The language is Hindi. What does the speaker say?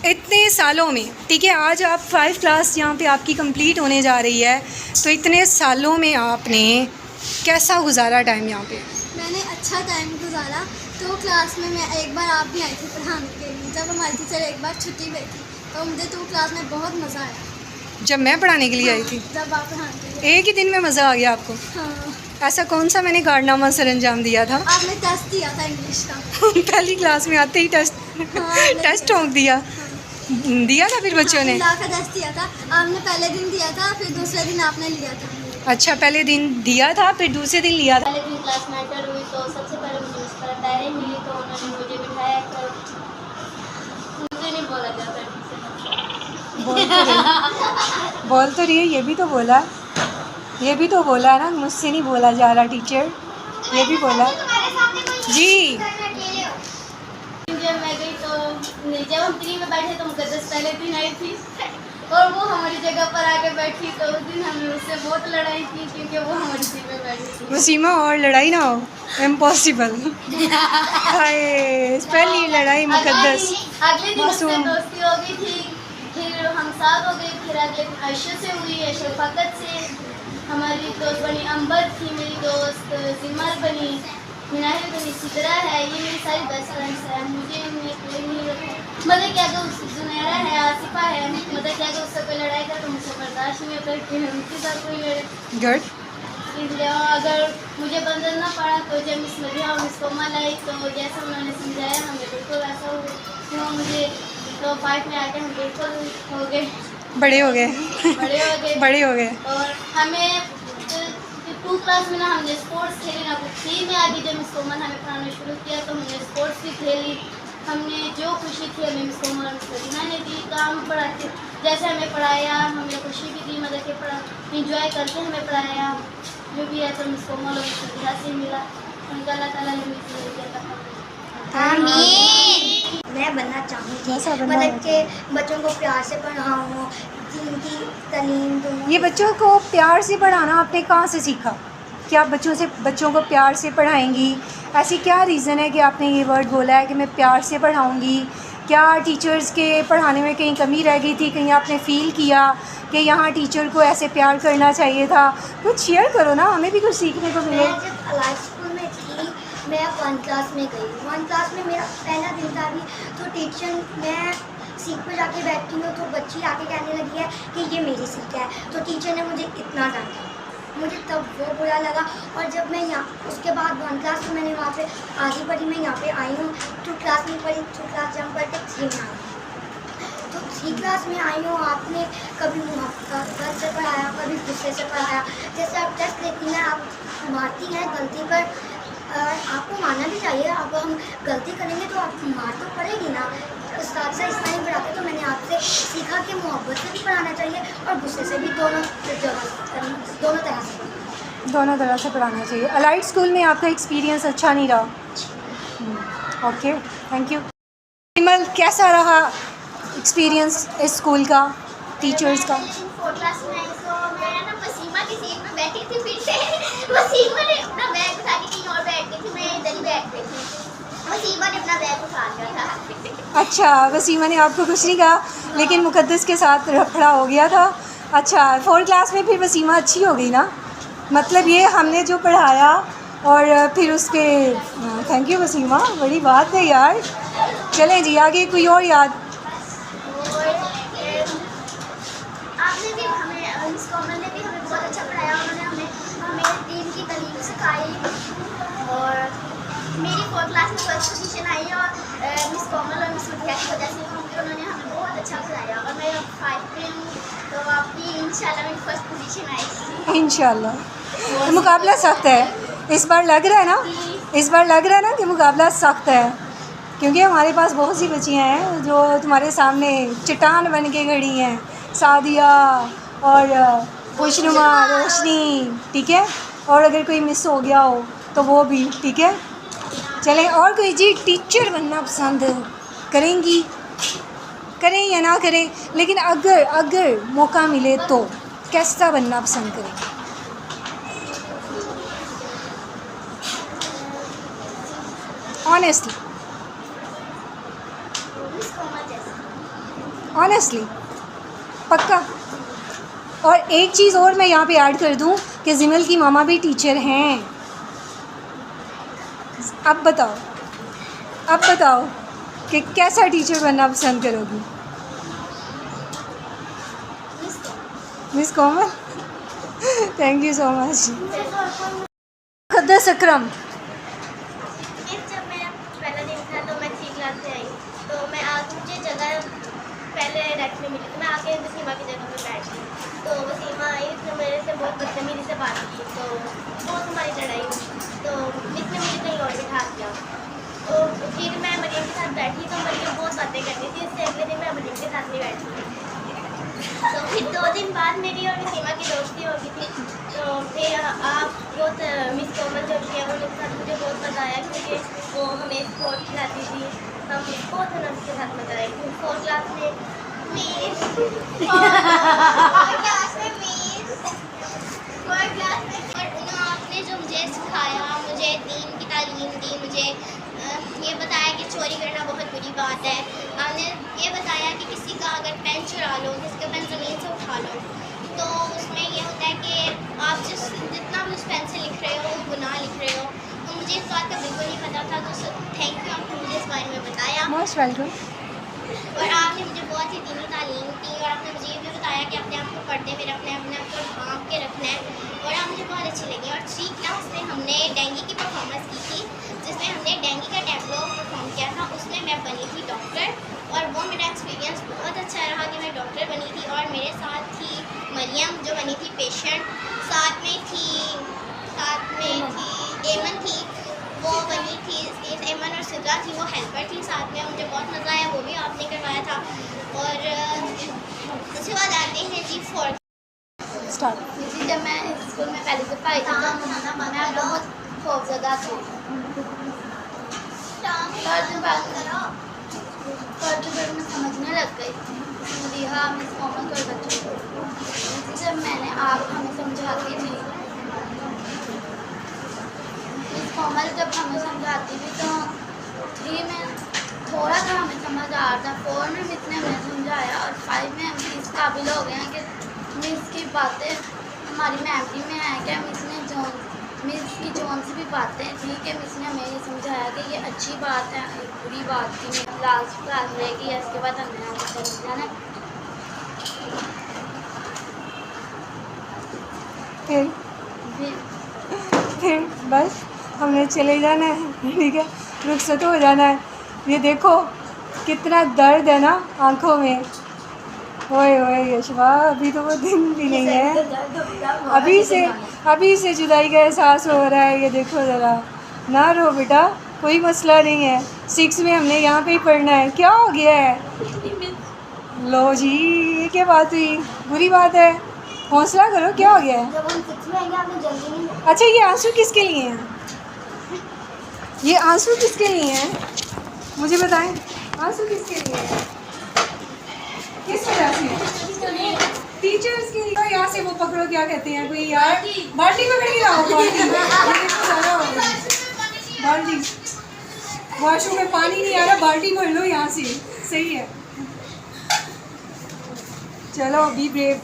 इतने सालों में, ठीक है, आज आप 5 क्लास यहाँ पे आपकी कंप्लीट होने जा रही है, तो इतने सालों में आपने कैसा गुजारा टाइम यहाँ पे? मैंने अच्छा टाइम गुजारा। तो क्लास में मैं एक बार आप भी आई थी पढ़ाने के लिए, जब हमारी टीचर एक बार छुट्टी पे थी, तो मुझे तो क्लास में बहुत मज़ा आया। जब मैं पढ़ाने के लिए आई थी? जब आप पढ़ाने के लिए। एक ही दिन में मज़ा आ गया आपको? हाँ। ऐसा कौन सा मैंने कारनामा सर अंजाम दिया था? आपने टेस्ट दिया था इंग्लिश का। पहली क्लास में आते ही टेस्ट टेस्ट ठोक दिया। दिया था फिर बच्चों ने? ला का टेस्ट दिया था आपने, पहले दिन दिया था, फिर दूसरे दिन आपने लिया था। अच्छा, पहले दिन दिया था फिर दूसरे दिन लिया था। पहले दिन क्लास में एंटर हुई तो सबसे पहले मुझे उस पर डायरी मिली, तो उन्होंने मुझे बिठाया कर, मुझे नहीं बोला जाता। बोल तो रही है, ये भी तो बोला, ये भी तो बोला ना, मुझसे नहीं बोला जा रहा टीचर, ये भी बोला जी। जब मैं गई तो जब हम 3 में बैठे तो मुकद्दस पहले दिन आई थी और वो हमारी जगह पर आके बैठी, तो उस दिन हमने उससे बहुत लड़ाई की क्योंकि वो हमारी सीट पे बैठी थी। वसीमा, और लड़ाई ना हो, इम्पॉसिबल। हाय, पहली लड़ाई मुकद्दस। अगले दिन उससे दोस्ती हो गई थी, फिर हम साथ हो गए, फिर अगले दिन आयशा से हुई, शफकत से हमारी दोस्त बनी, अंबर थी मेरी दोस्त, जिमर बनी, मिनाहिर बनी, सिदरा है, ये मेरी सारी बेस्ट फ्रेंड्स हैं। मुझे इनमें कोई नहीं रखा, मतलब क्या अगर उस जुनैरा है, आसिफा है, मतलब क्या अगर उससे कोई लड़ाई कर तो मुझसे बर्दाश्त नहीं होता कि उनके साथ कोई लड़े। गुड। इसलिए अगर मुझे बंदर ना पड़ा तो जब मिस मदिया और मिस कोमल आई तो जैसा उन्होंने समझाया हमें बिल्कुल वैसा हो गया। मुझे तो 5 में आके हम बिल्कुल हो गए, बड़े हो गए। बड़े हो गए। और हमें 2 क्लास में ना हमने स्पोर्ट्स खेली ना कुछ। 3 में आगे जब मिस कोमल हमें पढ़ाना शुरू किया तो हमने स्पोर्ट्स भी खेली। हमने जो खुशी थी हमें मिस कोमल और मिस मदीना ने दी, काम पढ़ाते जैसे हमें पढ़ाया, हमें खुशी भी दी, मतलब कि पढ़ा इंजॉय करके हमें पढ़ाया। जो भी है तो मिस कोमल और मिस मदीना से मिला, उनका अल्लाह ताला ने मिलता था। आमीन। मैं बनना चाहूँगी, मतलब कि बच्चों को प्यार से पढ़ाऊँ, जिनकी तालीम दूँ। ये बच्चों को प्यार से पढ़ाना आपने कहाँ से सीखा? क्या आप बच्चों को प्यार से पढ़ाएंगी? ऐसी क्या रीज़न है कि आपने ये वर्ड बोला है कि मैं प्यार से पढ़ाऊंगी? क्या टीचर्स के पढ़ाने में कहीं कमी रह गई थी? कहीं आपने फ़ील किया कि यहाँ टीचर को ऐसे प्यार करना चाहिए था? कुछ शेयर करो ना, हमें भी कुछ सीखने को मिले। मैं जब अलाइव स्कूल में थी, मैं 1 क्लास में गई। 1 क्लास में मेरा पहला दिन था अभी, तो टीचर, मैं सीट पर जाके बैठी हूँ तो बच्ची आके कहने लगी है कि ये मेरी सीट है, तो टीचर ने मुझे इतना डांटा, मुझे तब वो बुरा लगा। और जब मैं यहाँ उसके बाद 1 क्लास में मैंने वहाँ पे आगे पढ़ी, मैं यहाँ पे आई हूँ 2 क्लास में पढ़ी, 2 क्लास जम पढ़ के 3 में आई, तो 3 क्लास में आई हूँ। आपने कभी मुहब्बत से पढ़ाया, कभी गुस्से से पढ़ाया। जैसे आप टेस्ट लेती हैं, आप मारती हैं गलती पर, आपको मानना भी चाहिए। अब हम गलती करेंगे तो आप मार तो पड़ेगी ना, उस्ताद से इतना नहीं पढ़ाते। तो मैंने आपसे सीखा कि मोहब्बत से भी पढ़ाना चाहिए और गुस्से से भी, दोनों तरह से पढ़ाना चाहिए। अलाइड स्कूल में आपका एक्सपीरियंस अच्छा नहीं रहा? Okay, thank you. विमल, कैसा रहा एक्सपीरियंस इस स्कूल का, टीचर्स का? 4 क्लास में तो मैं ना वसीमा की सीट में बैठी थी, फिर से वसीमा ने अपना बैग उठा के कहीं और बैठ गई थी, मैं इधर ही बैठ गई थी, वसीमा ने अपना बैग उठा लिया था। अच्छा, वसीमा ने आपको कुछ नहीं कहा, लेकिन मुकद्दस के साथ रफड़ा हो गया था। अच्छा, 4 क्लास में फिर वसीमा अच्छी हो गई ना, मतलब ये हमने जो पढ़ाया और फिर उसके, थैंक यू वसीमा, बड़ी बात है यार। चलें जी आगे, कोई और याद? आपने भी हमें, मिस कोमल ने भी हमें बहुत अच्छा पढ़ाया, उन्होंने हमें दीन की तालीम सिखाई। और मेरी 4 क्लास में फर्स्ट पोजीशन आई और मिस कोमल और मिस मदिया की वजह से, क्योंकि उन्होंने हमें बहुत अच्छा पढ़ाया। और मैं 5 पे हूँ, तो आपकी इंशाल्लाह मेरी फर्स्ट पोजीशन आएगी इंशाल्लाह। मुकाबला सख्त है इस बार, लग रहा है ना, इस बार लग रहा है ना कि मुकाबला सख्त है, क्योंकि हमारे पास बहुत सी बच्चियाँ हैं जो तुम्हारे सामने चट्टान बन के खड़ी हैं। सादिया और खुशनुमा, रोशनी, ठीक है, और अगर कोई मिस हो गया हो तो वो भी, ठीक है। चलें, और कोई जी टीचर बनना पसंद करेंगी? करें या ना करें, लेकिन अगर मौका मिले तो कैसा बनना पसंद करेंगे? ऑनेस्टली। ऑनेस्टली, पक्का। और एक चीज़ और मैं यहाँ पे ऐड कर दूँ कि जिमल की मामा भी टीचर हैं। अब बताओ कि कैसा टीचर बनना पसंद करोगी? Miss Komal, thank you so much. Muqaddas Akram, जब मेरा पहला दिन था तो मैं 3 क्लास से आई, तो मैं आज मुझे जगह पहले रैक में मिली, तो मैं आके वसीमा की जगह पे बैठ गई। तो वसीमा आई, उसने मेरे से बहुत बदतमीजी से बात की, तो बहुत हमारी लड़ाई हुई। तो मिस ने मुझे कहीं और बिठा दिया। तो फिर मैं मरियम के साथ बैठी, तो मरियम बहुत बातें करती थी। इससे अगले दिन मैं मरियम के साथ नहीं बैठी। तो फिर 2 दिन बाद मेरी और वसीमा की दोस्ती हो गई थी। तो फिर आप बहुत मिस कोमल जो थी उनके साथ मुझे बहुत मज़ा आया, क्योंकि वो हमें स्पोर्ट खिलाती थी। हम बहुत उनके साथ मज़ा आया। 4 क्लास में आपने जो मुझे सिखाया, मुझे दीन की तालीम दी, मुझे ये बताया कि चोरी करना बहुत बुरी बात है। आपने ये बताया कि किसी का अगर पेन चुरा लो, किसी का पेन ज़मीन से उठा लो, तो उसमें ये होता है कि आप जितना भी उस पेन से लिख रहे हो वो गुनाह लिख रहे हो। तो मुझे इस बात का बिल्कुल नहीं पता था, तो थैंक यू, आपने मुझे इस बारे में बताया। Most welcome. और आपने मुझे बहुत ही दीनी तालीम दी, और आपने मुझे ये भी बताया कि अपने आप को पर्दे में रखना है, अपने आप को ढाँप के रखना है, और आप मुझे बहुत अच्छी लगी। और 3 क्लास में हमने डेंगू की परफॉर्मेंस की थी, जिसमें हमने डेंगू का टैबलो परफॉर्म किया था। उसमें मैं बनी थी डॉक्टर, और वो मेरा एक्सपीरियंस बहुत अच्छा रहा कि मैं डॉक्टर बनी थी। और मेरे साथ थी मरियम जो बनी थी पेशेंट, साथ में थी एमन थी, वो बनी थी एमन, और सिद्रा थी वो हेल्पर थी साथ में। मुझे बहुत मज़ा आया, वो भी आपने करवाया था। और उसके बाद आते हैं जी 4th स्टार्ट। जी। जब मैं स्कूल में पहली दफ़ा आई थी तो मैं बहुत खौफजदा थी। पर मैं समझने लग गई मदीहा, मिस कोमल और बच्चों को। जब मैंने आप हमें समझाती थी, मिस कोमल जब हमें समझाती थी तो 3 में थोड़ा सा हमें समझ आ रहा था, 4 में मिस ने हमें समझाया, और 5 में हम इस काबिल हो गए हैं कि मिस की बातें हमारी मेमोरी में है कि मिस की जौन सी भी बातें थी कि मिस ने हमें ये समझाया कि ये अच्छी बात है, एक बुरी बात थी। लास्ट क्लास रहेगी, इसके बाद हमने आपको समझाना। फिर बस हमने चले जाना है, ठीक है, रुखसत हो जाना है। ये देखो कितना दर्द है ना आँखों में। ओए ओए यशवा, अभी तो वो दिन भी नहीं है, अभी से जुदाई का एहसास हो रहा है। ये देखो ज़रा, ना रो बेटा, कोई मसला नहीं है। 6 में हमने यहाँ पे ही पढ़ना है। क्या हो गया है? लो जी, ये क्या बात हुई? बुरी बात है, हौसला करो। क्या हो गया है? जब हम 6 में आएंगे आपने जल्दी नहीं। अच्छा, ये आंसू किसके लिए हैं? ये आंसू किसके लिए हैं? मुझे बताएं, आंसू किसके लिए हैं? किस वजह से? टीचर्स के लिए। यहाँ से वो पकड़ो, क्या कहते हैं कोई यार, बाल्टी पकड़ के लाओ। बाल्टी, वॉशरूम में पानी नहीं आ रहा, बाल्टी भर लो यहाँ से। सही है, चलो बी ब्रेव।